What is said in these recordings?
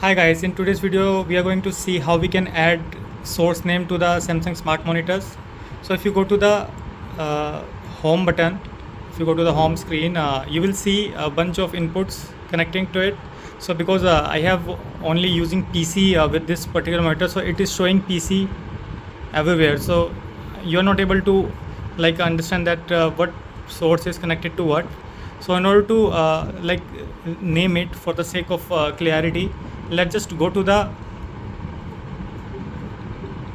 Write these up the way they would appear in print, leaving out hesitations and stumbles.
Hi guys, in today's video we are going to see how we can add source name to the Samsung smart monitors. So if you go to the uh, home button, if you go to the home screen, you will see a bunch of inputs connecting to it. So because I have only using PC with this particular monitor, so it is showing PC everywhere. So you're not able to like understand that what source is connected to what. So in order to name it for the sake of clarity, let's just go to the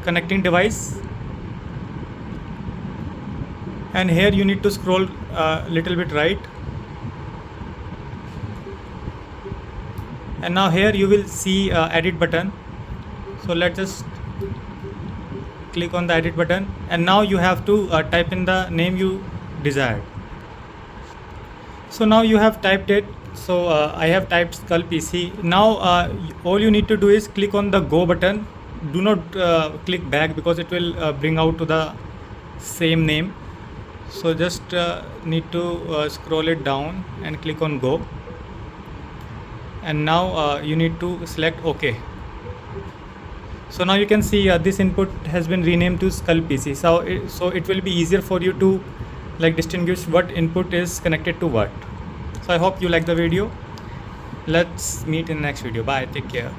connecting device, and here you need to scroll a little bit right, and now here you will see edit button. So let's just click on the edit button, and now you have to type in the name you desired. So now you have typed it. So I have typed Skull PC. Now all you need to do is click on the go button. Do not click back because it will bring out to the same name. So just need to scroll it down and click on go, and now you need to select OK. So now you can see this input has been renamed to Skull PC. So it will be easier for you to like distinguish what input is connected to what. So I hope you like the video. Let's meet in the next video. Bye, take care.